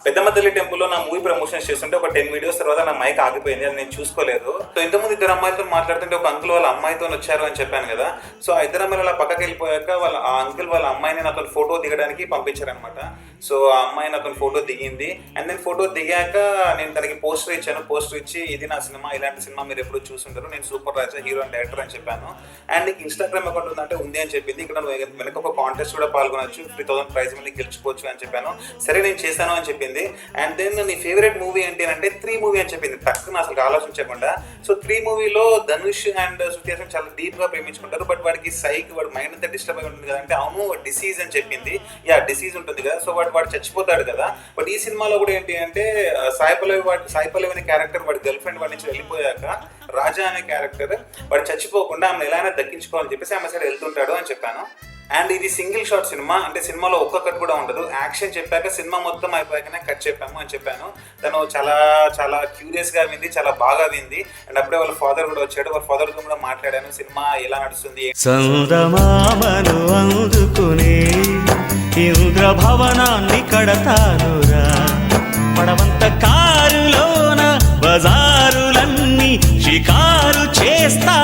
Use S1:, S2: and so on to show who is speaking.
S1: పెద్దమ్మ తల్లి టెంపుల్లో నా మూవీ ప్రమోషన్స్ చేస్తుంటే ఒక 10 వీడియోస్ తర్వాత నా మైక్ ఆగిపోయింది, అది నేను చూసుకోలేదు. సో ఇంతకుముందు ఇద్దరు అమ్మాయిలతో మాట్లాడుతుంటే ఒక అంకుల్ వాళ్ళ అమ్మాయితో వచ్చారు అని చెప్పాను కదా. సో ఆ ఇద్దరు అమ్మాయిలు అలా పక్కకి వెళ్ళిపోయాక ఆ అంకుల్ వాళ్ళ అమ్మాయిని నాతో ఫోటో దిగడానికి పంపించారనమాట. సో ఆ అమ్మాయి నాతో ఫోటో దిగింది. అండ్ నేను ఫోటో దిగాక నేను తనకి పోస్టర్ ఇచ్చాను. పోస్టర్ ఇచ్చి ఇది నా సినిమా, ఇలాంటి సినిమా మీరు ఎప్పుడు చూస్తుంటారు, నేను super Raja hero and director అని చెప్పాను. అండ్ నీకు ఇన్స్టాగ్రామ్ అకౌంట్ ఉందంటే ఉంది అని చెప్పింది. ఇక్కడ వెనక ఒక కాంటెస్ట్ కూడా పాల్గొనొచ్చు, 3000 ప్రైజ్ మళ్ళీ గెలుచుకోవచ్చు అని చెప్పాను. సరే నేను చేశాను అని చెప్పింది. అండ్ దెన్ నీ ఫేవరెట్ మూవీ ఏంటి అంటే 3 మూవీ అని చెప్పింది, తక్కువ అసలు ఆలోచించకుండా. సో 3 మూవీలో ధనుష్ అండ్ శృతి హాసన్ చాలా డీప్గా ప్రేమించుకుంటారు. బట్ వాడికి వాడి మైండ్ అంతా డిస్టర్బ్ అయి ఉంటుంది కదా. అంటే అవును డిసీజ్ అని చెప్పింది. డిసీజ్ ఉంటుంది కదా. సో వాడు చచ్చిపోతాడు కదా. బట్ ఈ సినిమాలో కూడా ఏంటి అంటే సాయి పల్లవి అనే క్యారెక్టర్ వాడి గర్ల్ ఫ్రెండ్ వాడి నుంచి వెళ్ళిపోయాక రాజా అనే క్యారెక్టర్ వాడు చచ్చిపోకుండా ఆమెను ఎలా అయినా దక్కించుకోవాలని చెప్పేసి ఆమె సైడ్ వెళ్తుంటాడు అని చెప్పాను. అండ్ ఇది సింగిల్ షాట్ సినిమా, అంటే సినిమాలో ఒక్క కట్ కూడా ఉండదు. యాక్షన్ చెప్పాక సినిమా మొత్తం అయిపోయాకనే కట్ చెప్పాము అని చెప్పాను. తను చాలా చాలా క్యూరియస్గా వింది, చాలా బాగా వింది. అండ్ అప్పుడే వాళ్ళ ఫాదర్ కూడా వచ్చాడు. వాళ్ళ ఫాదర్తో కూడా మాట్లాడాను, సినిమా ఎలా నడుస్తుంది.
S2: చందమామను అందుకునే ఇంద్రభవనాన్ని కడతానురా, పడవంత కారులోన బజారులన్నీ షికారు చేస్తా